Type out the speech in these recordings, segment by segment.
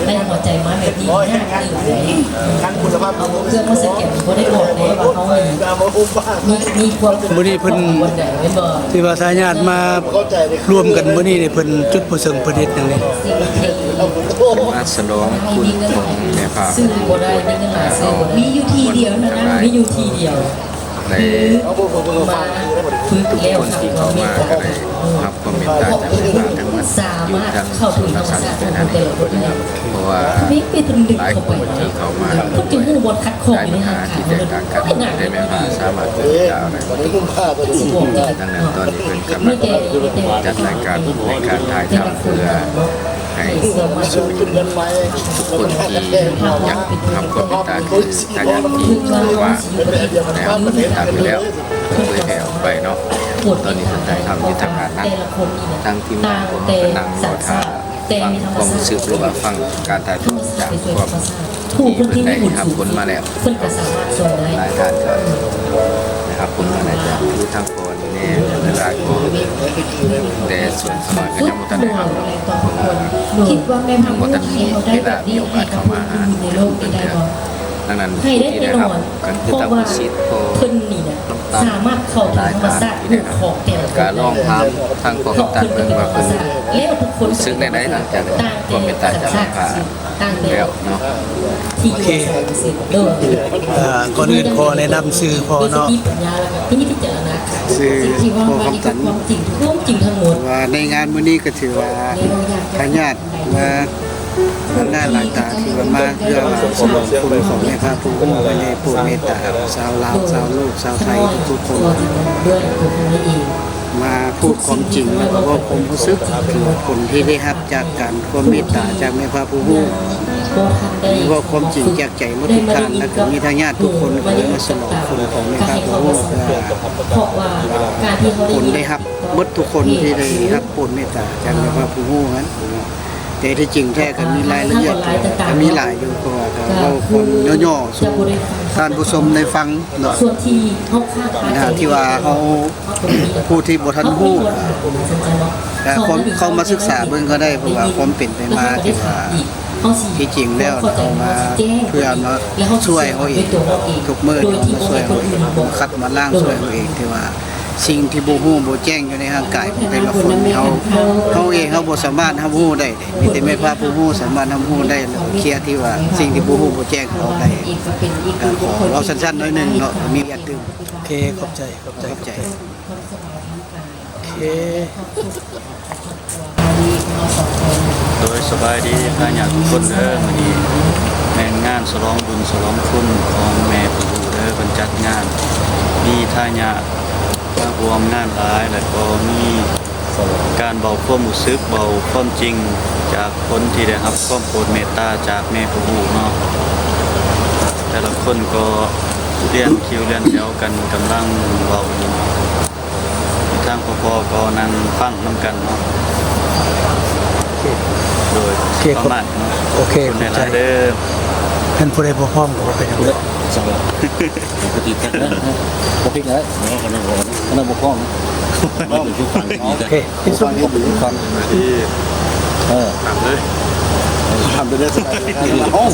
ได้หัวใจมาแบบนี้ยากตื่นเลยเอาเครื่องมาสแกนก็ได้บอกเลยว่าเขามีความมื้อนี้เพิ่น วันไหนไม่บอก ที่ว่าทายาทมาร่วมกันมื้อนี้นี่เพิ่นจุดประสงค์เพิ่นเฮ็ดหยังนี่ มาฉลองคุณของแม่พา ซื้อบ่ได้ในเงินหลายซื้อมีอยู่ทีเดียวนะมีอยู่ทีเดียวในมาฝึกแล้ว คนที่เข้ามาก็ได้รับความเมตตาจากแม่พาทั้งหมด สามารถเข้าถึงธรรมชาติของแต่ละคนได้ เพราะว่า ไม่เป็นดึง หลาย เข้า ค ไป นที่เข้ามา พูดถึงเรื่องบนคัดของ ได้ ใน ปัญ ทา หาง ขาย ที่ มัน แตกต่างกัน ไม่ง่าย ได้แม่พาสามารถเป็นดาวได้ สิบอกเลย ดังนั้นตอนนี้เป็นกำลังจัดรายการในการถ่ายทำเพื่อให้ทุกคนที่อยากทำความเมตตาคือถ้าอยากที่ว่าแล้วประเทศตามไปแล้วเผยแผ่ออกไปเนาะตอนนี้คนไทยทำที่ทำงานนั้นทั้งทีมงานผมก็นั่งรอท่าฟังความรู้สึกหรือว่าฟังการถ่ายทอดจากความที่เพิ่นได้ทำผลมาแล้ว เพิ่นก็สามารถส่งได้ หลายท่านก็นะครับผลมาแล้วจากคือทางก่อนแน่เวลาก็แต่ส่วนสมัยก็ยังบ่ทันได้ทำ คิดว่าแม่ ทั้งหมดทันมีเวลามีโอกาสเข้ามาหา ในโลกนี้ได้บ่ ดังนั้น ให้ได้ ที่ แน่ ได้ น รับ อน กัน เพ คือ ราะ ทาง ว่า สิทธิ์พอ เพิ่นนี่นะสามารถเข้าถึงธรรมชาติลูกของแต่ละคน การลองทำทางความตัดเบิ่งว่าเพิ่น แล้วทุกคน รู้สึกได้หลังจากความเมตตาจากแม่พา ต่างแต่ แล้วเนาะ ที่อยู่เด้อ ก่อนอื่นขอแนะนำชื่อพ่อเนาะ ที่ปัญญาแล้วก็ที่นี่พิจารณา ชื่อ ที่ว่า พ่อ มัน คำตัน ความจริงทุกจริงทั้งหมด ว่าในงานมื้อนี้ก็ถือว่าทายาทมาหน้าหลายตาที่ว่ามาเพื่อว่าสนองคุณของแม่พระผู้ในผู้เมตตาชาวลาวชาวโลกชาวไทยทุกๆคน ด้วยตัวคนนี้เอง มาพูดความจริงแล้วก็ว่าผมรู้สึกคือผลที่ได้รับจากการความเมตตาจากแม่พระผู้หรือว่าความจริงจากใจหมดทุกท่านและก็มีทายาททุกคนก็เลยมาสนองคุณของแม่พระผู้เพื่อ เพราะว่าการที่เขา ผลได้รับหมดทุกคนที่ได้รับผลเมตตาจากแม่พระผู้นั้นแต่ที่จริงแท้ก็มีรายละเอียดก็มีหลายอยู่เพราะว่าเราคนย่อๆสู่ท่านผู้ชมได้ฟังเนาะ ส่วนที่เขาคาดคะ ที่ว่าเขาผู้ที่บ่ทันฮู้แต่คนเขามาศึกษาเบิ่งก็ได้เพราะว่าความเป็นไปมาที่ว่าที่จริงแล้วเขามาเพื่อมาช่วยเขาเองทุกมื้อเขามาช่วยเขาเองคัดมาล้างช่วยเขาเองที่ว่าสิ่งที่บ่ฮู้บ่แจ้งอยู่ในร่างกายของแต่ละคนเขาเองเขาบ่สามารถรับรู้ได้มีแต่แม่พระผู้ฮู้สามารถรับรู้ได้แล้วเคลียร์ที่ว่าสิ่งที่บ่ฮู้บ่แจ้งเขาได้ขอเราสั้นๆหน่อยนึงเนาะมีอันตึง โอเคขอบใจ ขอบใจ โอเค โดยสบายดีทายาททุกคนเด้อมื้อนี้แม่นงานฉลองบุญฉลองคุณของแม่ปู่เด้อเพิ่นจัดงาน มีทายาทมาร่วมงานหลายแล้วก็มีการเบาความรู้สึกเบาความจริงจากคนที่ได้รับความโปรดเมตตาจากแม่ปู่เนาะแต่ละคนก็เรียนคิวเรียนแถวกันกำลังเว้าอยู่ทางพ่อก็นั่งฟังนำกันเนาะโดยประมาณเนาะ โอเค คน ข ใน อบใจ ลายเด้อ ท่านผู้ใดบ่พร้อมก็บ่เป็นหยัง สำหรับปกติแต่ละบ่พลิกแล้วเนาะคณะบ่พ้องว่าเป็นผู้ฟัง โอเคที่สุด ก็เป็นผู้ฟัง ที่ ทำเลยทำไปได้สบายห้อง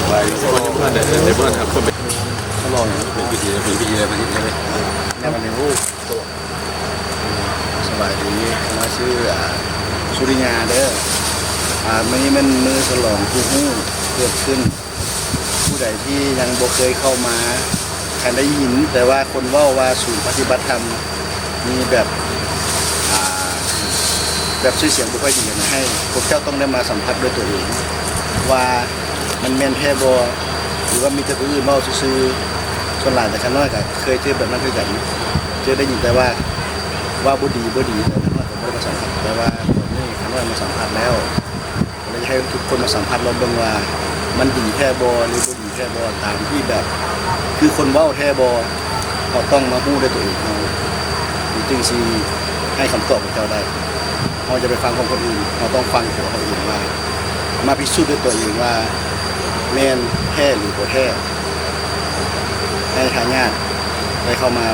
ไปคนยังเพื่อนในเพื่อนครับก็เป็นลองเป็นพิธีอะไรแบบนี้ใช่ไหมในวันนี้สบายดีมาชื่อสุริยาเด้อมันนี้มันมือฉลองผู้ฮู้เกิดขึ้นผู้ใดที่ยังบ่เคยเข้ามาคันได้ยินแต่ว่าคนเว้าว่าศูนย์ปฏิบัติธรรมมีแบบชื่อเสียงบ่ค่อยดีนะให้พวกเจ้าต้องได้มาสัมผัสด้วยตัวเองว่ามันแม่นแท้บ่หรือว่ามีแต่ผู้อื่นเว้าซื่อ ส่วนหลายแต่ข้างนอกก็เคยเจอแบบนั้นด้วยกันเจอได้ยินแต่ว่าบ่ดีแต่ข้างนอกผมไม่ได้มาสัมผัสแต่ว่าผมนี่ข้างนอกมาสัมผัสแล้วเลยให้ทุกคนมาสัมผัสเราเบิ่งว่ามันดีแท้บอหรือบ่ดีแท้บอตามที่แบบคือคนเว้าแท้บอเขาต้องมาฮู้ด้วยตัวเองเขาจึงสิให้คำตอบกับเจ้าได้เราจะไปฟังของคนอื่นเราต้องฟังของเขาเองว่ามาพิสูจน์ด้วยตัวเองว่าแม่นแท้หรือบ่แท้ให้ทายาทได้เข้ามา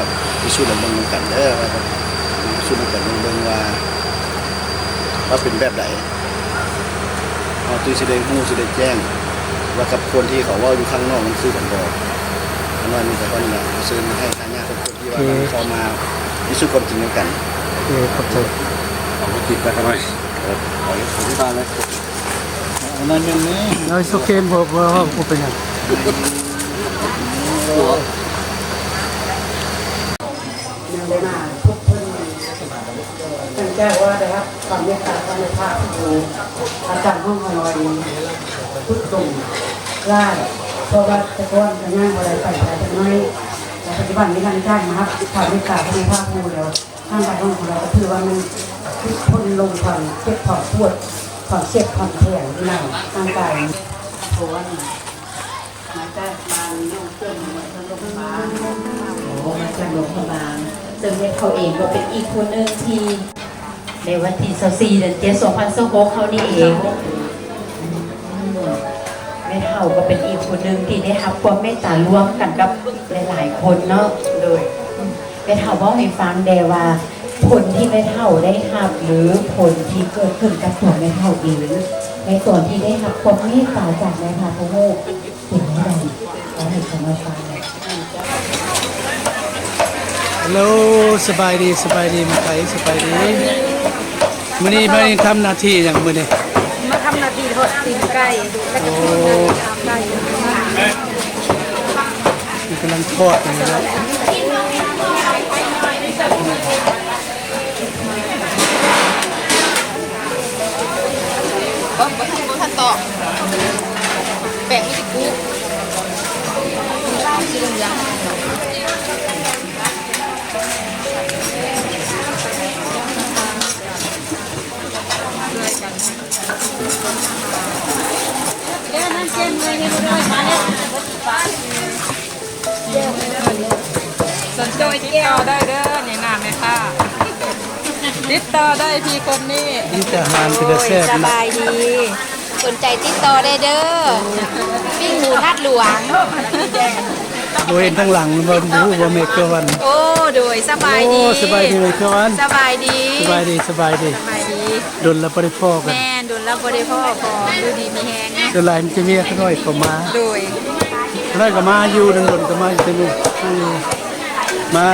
พิสูจน์เบิ่งกันเด้อว่าพิสูจน์กันเบิ่งว่าเป็นแบบใดเอาตัวสิได้ฮู้สิได้แจ้งว่ากับคนที่เขาเว้าอยู่ข้างนอกมันคือกันบ่อันนั้นมีแต่คนน่ะซึ่งให้ทายาททุกคนที่ว่าเข้ามาพิสูจน์ความจริงกัน ขอบใจ เอาติดไปทำไมเอาที่บ้านเลย นั่นอย่างนี้ น้อยโอเคบ่เป็นหยัง ยังได้มาทุกคนท่านแจ้งว่าได้รับความเมตตาความภาคอยู่อาจารย์ห้องคอยพุทธส่งไล่เพราะว่าแต่ก่อนจะง่ายอะไรไปแต่น้อยแต่ปัจจุบันนี้ท่านจ้างนะครับความเมตตาความภาคภูแล้วทางการของเราก็คือว่ามันทุกคนลงความเจ็บถอดปวดถอดเสียบถอดแขนที่นั่งร่างกายโผล่มาจากบางยุ่งเกินมาจากโรงพยาบาล โอ้มาจากโรงพยาบาลซึ่งแม่เขาเองก็เป็นอีกคนหนึ่งที่ในวันที่24 เดือน 7 2026เขานี่เองแม่เฒ่าก็เป็นอีกคนหนึ่งที่ได้รับความเมตตาร่วมกันกับหลายๆคนเนาะโดยแม่เฒ่าบอกให้ฟังแดว่าผลที่แม่เฒ่าได้รับหรือผลที่เกิดขึ้นกับตัวแม่เฒ่าเองในส่วนที่ได้รับความเมตตาจากแม่พระพุทธเป็นยังไงขอให้เขามาฟัง ฮัลโหลสบายดีมาไกสบายดีมื้อนี้มาทำหน้าที่หยังมื้อนี้ มาทำนาทีทอดตีนไก่แล้วก็ทอดไก่ มันกำลังทอดอยู่นะครับ ท่านตอบแบ่งไม่ติดกูสีเหลืองเดี๋ยวนั่นเจนเลยนี่ก็ได้มาเนี่ยสนใจติดต่อได้เด้อเนี่ยนาแม่ค่ะติดต่อได้พี่คนนี้ นี่จะอาหารเป็นแซ่บ ส นะ บายดีสนใจติดต่อได้เด้อปิ้งหมูทัดหลวง โดยเห็นทั้งหลังบ่รู้ว่าเมกะวัน โอ้โดยสบายดี โอ้สบายดีเมกะวัน สบายดี สบายดี สบายดี ดนละบ่ได้พอกัน แม่นดุลรับบริพ่อพอดูดีมีแฮง ส่วนหลายมันจะมีขน้อยเข้ามา โดย น้อยก็มาอยู่ดังดนก็มาอยู่เต็มเลยมา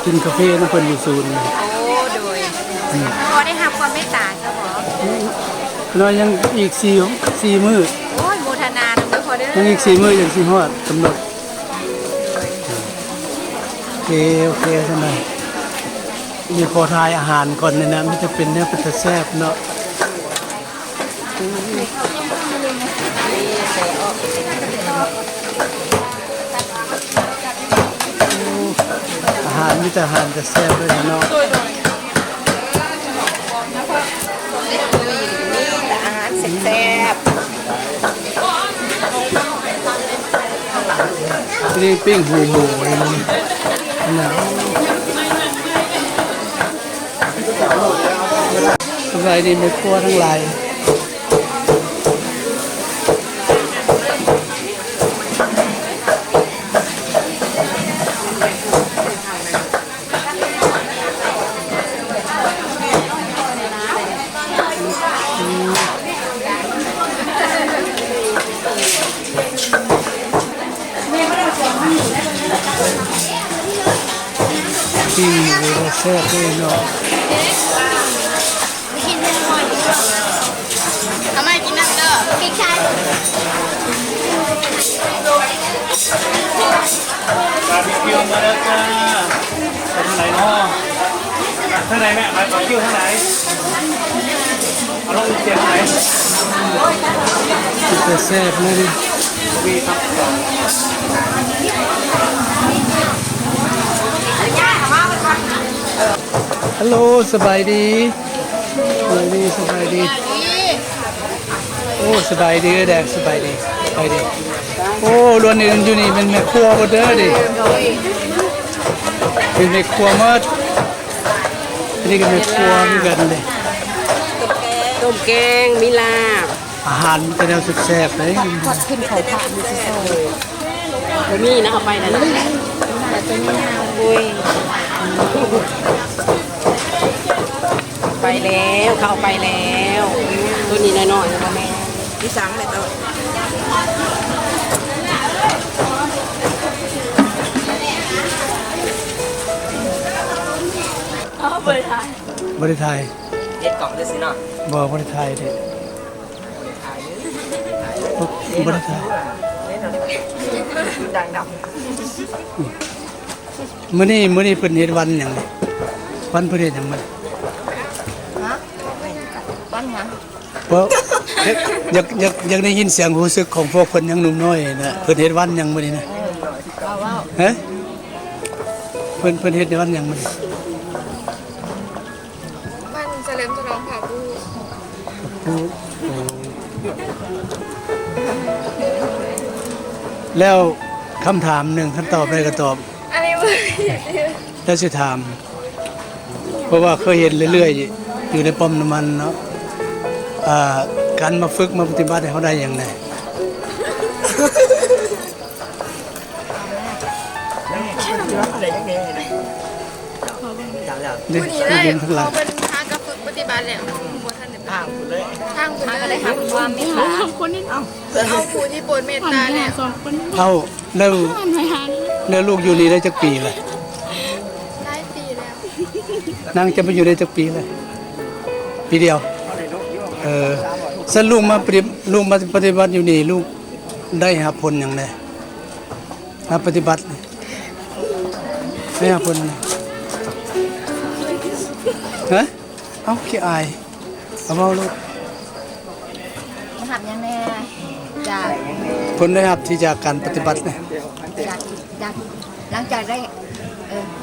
กินกาแฟน้ำเพิ่นอยู่ศูนย์ โอ้โดยพอได้รับความเมตตาเจ้าบ่ น้อยยังอีก4มื้อ โอ้ยโมทนาตรงนี้พอได้ ยังอีก4มื้อยังสิฮอดกำหนดโอเคซั่นน่ะมีขอทายอาหารก่อนนี่นะมันจะเป็นแนวเป็นแซ่บเนาะอาหารมีแต่อาหารจะแซ่บเลยเนาะ แต่อาหารแซ่บ นี่ปิ้งหูหมูเลยนะนะอะไรดีไม่กลัวทั้งหลายปิ้งหมูแซ่บเลยเนาะ กินไม่พอทำไมกินนั่นเด้อกินชาย บาร์บีคิวมาแล้วจ้าไปทางไหนเนาะทางไหนแม่บาร์บีคิวทางไหนเอาลงเสียงไหน จะแซ่บเลยดิ วีครับ ฮัลโหลสบายดีสบายดีสบายดีโอ้สบายดีแดกสบายดีสบายดีโอ้ล้วนอื่นอยู่นี่เป็นแม่ครัวบ่เด้อดิเป็นแม่ครัวหมดอันนี้ก็แม่ครัวเหมือนกันเลย ต้มแกงมีลาบ อาหารเป็นแนวสุดแซ่บเลย ขึ้นเขาผ่านมีซิโซ่บะหมี่นะเอาไปนั่นแหละแต่ตัวนี้นะบุยไปแล้วเข้าไปแล้วตัวนี้น้อยๆนะแม่ที่สั่งเลยตัวบริษัท บริไทย เด็ดกล่องด้วยสิเนาะ บ่บริไทยเด้บริไทย ดังด มื้อนี้เพิ่นเฮ็ดวันหยังนี่วันเพิ่นเฮ็ดหยังมื้อ บ้านยัง เพราะอยากได้ยินเสียงรู้สึกของพวกเพิ่นยังหนุ่มน้อยนะเพิ่นเฮ็ดวันหยังมื้อนี้นะฮะเพิ่นเฮ็ดในวันหยังมื้อนี้ บ้านเฉลิมฉลองผ่าปู แล้วคำถามหนึ่งคำตอบได้ก็ตอบ อันนี้มือ แล้วสิถาม เพราะว่าเคยเห็นเรื่อยๆอยู่ในป้อมน้ำมันเนาะการมาฝึกมาปฏิบัติให้เขาได้อย่างไรเด็กผู้หญิงทั้งหลัง เป็นพากระฝึกปฏิบัติแล้วบนท่านเด็ก ำข้างคุณเลย ทางคุณอะไรค่ะความเมตตาเอาผู้ที่โปรดเมตตาเนี่ย เอาแล้วลูกอยู่นี่ได้จักปีเลย ได้ปีแล้ว นางจะไปอยู่ได้จักปีเลยปีเดียวสันลูกมาปฏิบัติอยู่นี่ลูกได้หาผลอย่างไรมาปฏิบัติได้หาผลอะไรฮะเอาขี้อายเอาเบาลูก มาทำยังไงจาก ผลได้รับที่จากการปฏิบัติเนี่ย จากหลังจากได้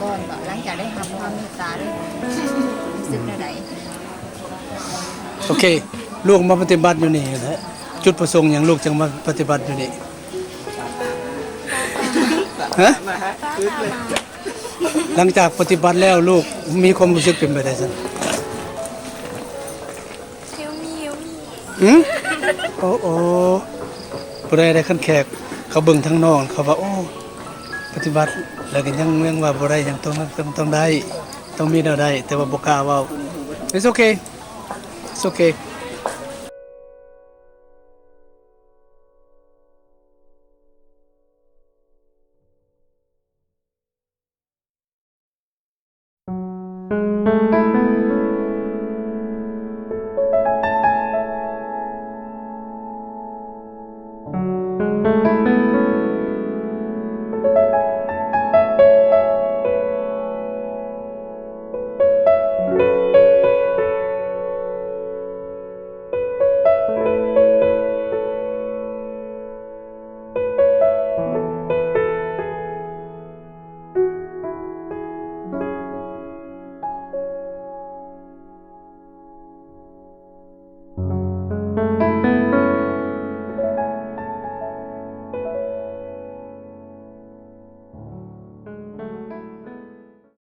ก่อนหลังจากได้ทำความเมตตาได้รู้สึกอะไร โอเค ลูกมาปฏิบัติอยู่นี่นะจุดประสงค์อย่างลูกจึงมาปฏิบัติอยู่นี่ฮะหลังจากปฏิบัติแล้วลูกมีความรู้สึกเป็นไปได้สัน ฮิวมี โอ้ผู้ใดได้ขั้นแขกเขาเบิ่งทั้งน้องเขาว่าโอ้ปฏิบัติแล้วก็ยังเรื่องว่าบ่ได้ยังต้องได้ต้องมีแนวได้แต่ว่าบ่กล้าเว้า It's okay It's okay